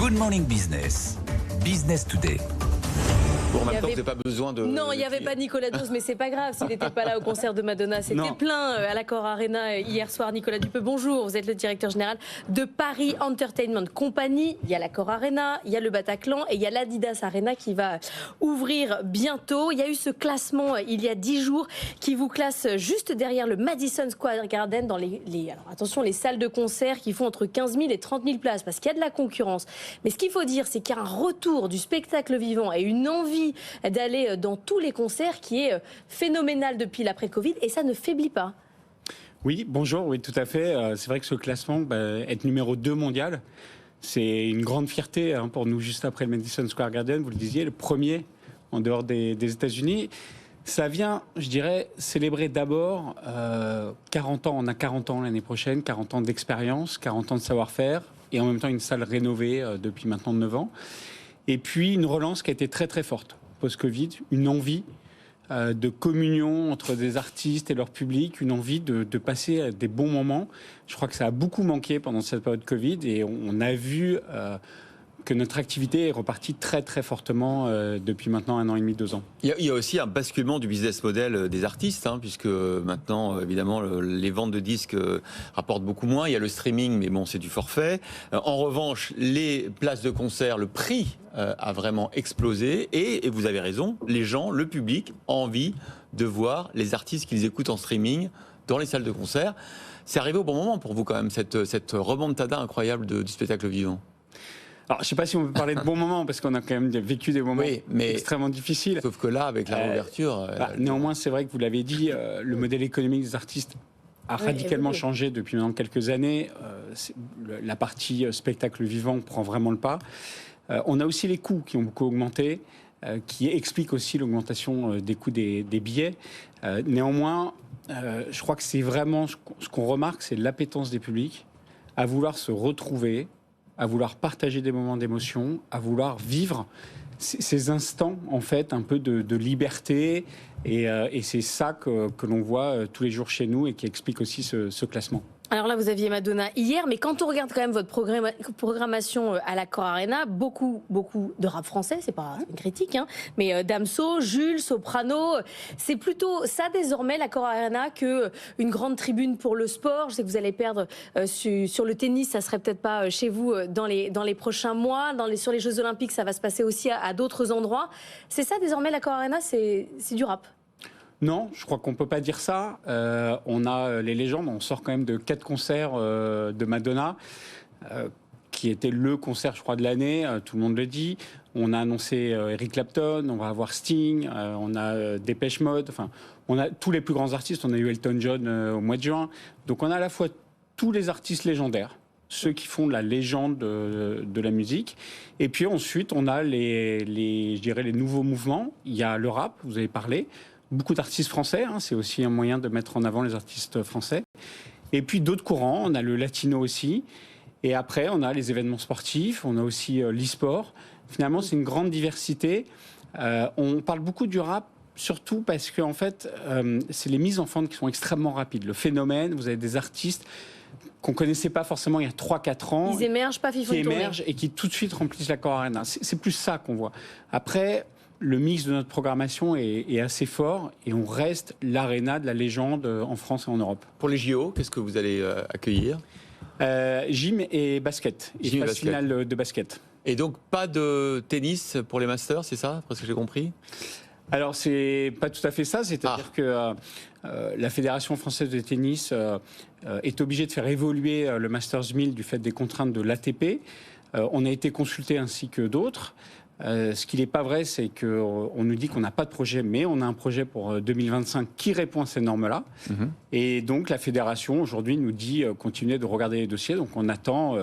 Good Morning Business. Business Today. Bon, en même temps, vous n'avez pas besoin de... Non, il n'y avait pas Nicolas Dose, mais c'est pas grave. S'il n'était pas là au concert de Madonna, c'était plein à l'Accor Arena hier soir. Nicolas Dupeux, bonjour. Vous êtes le directeur général de Paris Entertainment Company. Il y a l'Accor Arena, il y a le Bataclan et il y a l'Adidas Arena qui va ouvrir bientôt. Il y a eu ce classement il y a 10 jours qui vous classe juste derrière le Madison Square Garden dans alors attention, les salles de concert qui font entre 15 000 et 30 000 places parce qu'il y a de la concurrence. Mais ce qu'il faut dire, c'est qu'il y a un retour du spectacle vivant et une envie d'aller dans tous les concerts qui est phénoménal depuis l'après-Covid et ça ne faiblit pas. Oui, bonjour, oui tout à fait. C'est vrai que ce classement, être numéro 2 mondial, c'est une grande fierté pour nous juste après le Madison Square Garden, vous le disiez, le premier en dehors des États-Unis. Ça vient, je dirais, célébrer d'abord 40 ans, on a 40 ans l'année prochaine, 40 ans d'expérience, 40 ans de savoir-faire et en même temps une salle rénovée depuis maintenant 9 ans. Et puis une relance qui a été très très forte post-Covid, une envie de communion entre des artistes et leur public, une envie de passer des bons moments. Je crois que ça a beaucoup manqué pendant cette période Covid et on a vu que notre activité est repartie très très fortement depuis maintenant 1 an et demi, 2 ans. Il y a aussi un basculement du business model des artistes, puisque maintenant, évidemment, les ventes de disques rapportent beaucoup moins. Il y a le streaming, mais bon, c'est du forfait. En revanche, les places de concert, le prix a vraiment explosé. Et vous avez raison, les gens, le public, ont envie de voir les artistes qu'ils écoutent en streaming dans les salles de concert. C'est arrivé au bon moment pour vous quand même, cette remontada incroyable du spectacle vivant. Alors, je ne sais pas si on peut parler de bons moments, parce qu'on a quand même vécu des moments extrêmement difficiles. Sauf que là, avec la réouverture... néanmoins, c'est vrai que vous l'avez dit, le modèle économique des artistes a radicalement changé depuis maintenant quelques années. La partie spectacle vivant prend vraiment le pas. On a aussi les coûts qui ont beaucoup augmenté, qui expliquent aussi l'augmentation des coûts des billets. Néanmoins, je crois que c'est vraiment ce qu'on remarque, c'est l'appétence des publics à vouloir se retrouver, à vouloir partager des moments d'émotion, à vouloir vivre ces instants, en fait, un peu de liberté. Et c'est ça que l'on voit tous les jours chez nous et qui explique aussi ce classement. Alors là, vous aviez Madonna hier, mais quand on regarde quand même votre programmation à l'Accor Arena, beaucoup de rap français, c'est pas une critique, mais Damso, Jules, Soprano, c'est plutôt ça désormais l'Accor Arena que une grande tribune pour le sport. Je sais que vous allez perdre sur le tennis, ça serait peut-être pas chez vous dans les prochains mois. Sur les Jeux Olympiques, ça va se passer aussi à d'autres endroits. C'est ça désormais l'Accor Arena, c'est du rap. Non, je crois qu'on ne peut pas dire ça. On a les légendes, on sort quand même de 4 concerts de Madonna, qui était le concert, je crois, de l'année, tout le monde le dit. On a annoncé Eric Clapton, on va avoir Sting, on a Depeche Mode, enfin, on a tous les plus grands artistes, on a eu Elton John au mois de juin. Donc on a à la fois tous les artistes légendaires, ceux qui font la légende de la musique. Et puis ensuite, on a je dirais les nouveaux mouvements. Il y a le rap, vous avez parlé. Beaucoup d'artistes français, c'est aussi un moyen de mettre en avant les artistes français. Et puis d'autres courants, on a le latino aussi. Et après, on a les événements sportifs, on a aussi l'e-sport. Finalement, c'est une grande diversité. On parle beaucoup du rap, surtout parce que en fait, c'est les mises en forme qui sont extrêmement rapides. Le phénomène, vous avez des artistes qu'on ne connaissait pas forcément il y a 3-4 ans. Ils émergent, pas qui émergent et qui tout de suite remplissent l'Accor Arena. C'est plus ça qu'on voit. Après... Le mix de notre programmation est assez fort et on reste l'aréna de la légende en France et en Europe. Pour les JO, qu'est-ce que vous allez accueillir ? Gym et basket, et phase finale de basket. Et donc pas de tennis pour les Masters, c'est ça, parce que j'ai compris ? Alors c'est pas tout à fait ça, c'est-à-dire que la Fédération française de tennis est obligée de faire évoluer le Masters 1000 du fait des contraintes de l'ATP. On a été consulté ainsi que d'autres. Ce qui n'est pas vrai, c'est qu'on nous dit qu'on n'a pas de projet, mais on a un projet pour 2025 qui répond à ces normes-là. Et donc la fédération, aujourd'hui, nous dit continuer de regarder les dossiers. Donc on attend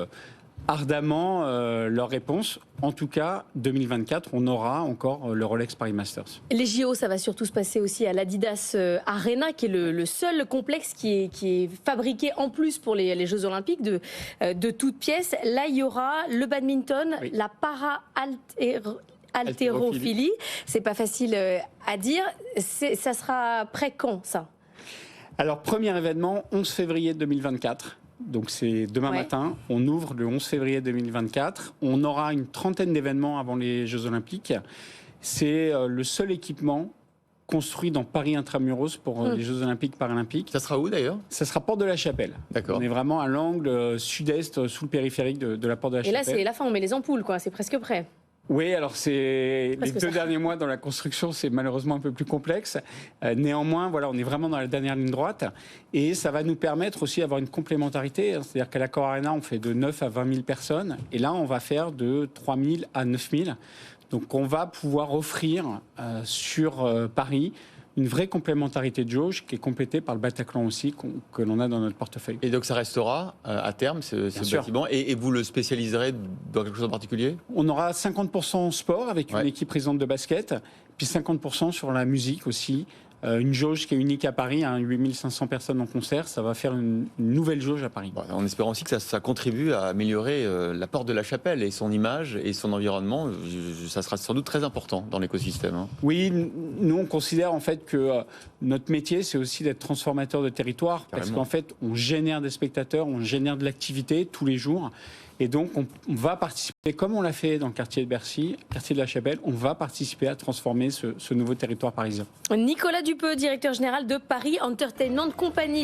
ardemment leur réponse. En tout cas, 2024, on aura encore le Rolex Paris Masters. Les JO, ça va surtout se passer aussi à l'Adidas Arena, qui est le seul complexe qui est fabriqué en plus pour les Jeux Olympiques de toutes pièces. Là, il y aura le badminton, la para-haltérophilie. C'est pas facile à dire. Ça sera prêt quand, ça ? Alors, premier événement, 11 février 2024. Donc c'est demain Ouais. matin. On ouvre le 11 février 2024. On aura une trentaine d'événements avant les Jeux Olympiques. C'est le seul équipement construit dans Paris Intramuros pour les Jeux Olympiques Paralympiques. Ça sera où d'ailleurs? Ça sera Porte de la Chapelle. D'accord. On est vraiment à l'angle sud-est, sous le périphérique de la Porte de la Et là, Chapelle. c'est la fin, on met les ampoules, quoi. C'est presque prêt. Oui, alors c'est Presque les 2 ça. derniers mois dans la construction, c'est malheureusement un peu plus complexe. Néanmoins, voilà, on est vraiment dans la dernière ligne droite et ça va nous permettre aussi d'avoir une complémentarité. C'est-à-dire qu'à l'Accor Arena, on fait de 9 à 20 000 personnes et là, on va faire de 3 000 à 9 000. Donc, on va pouvoir offrir sur Paris une vraie complémentarité de jauge qui est complétée par le Bataclan aussi que l'on a dans notre portefeuille. Et donc ça restera à terme ce sûr. bâtiment et vous le spécialiserez dans quelque chose en particulier? On aura 50% sport avec une équipe présente de basket, puis 50% sur la musique aussi. Une jauge qui est unique à Paris, 8500 personnes en concert, ça va faire une nouvelle jauge à Paris. Bon, en espérant aussi que ça contribue à améliorer la Porte de la Chapelle et son image et son environnement. Ça sera sans doute très important dans l'écosystème. Hein. Oui, nous on considère en fait que notre métier c'est aussi d'être transformateur de territoire parce Carrément. qu'en fait on génère des spectateurs, on génère de l'activité tous les jours et donc on va participer comme on l'a fait dans le quartier de Bercy, quartier de la Chapelle, on va participer à transformer ce nouveau territoire parisien. Nicolas Dupeux, directeur général de Paris Entertainment Company.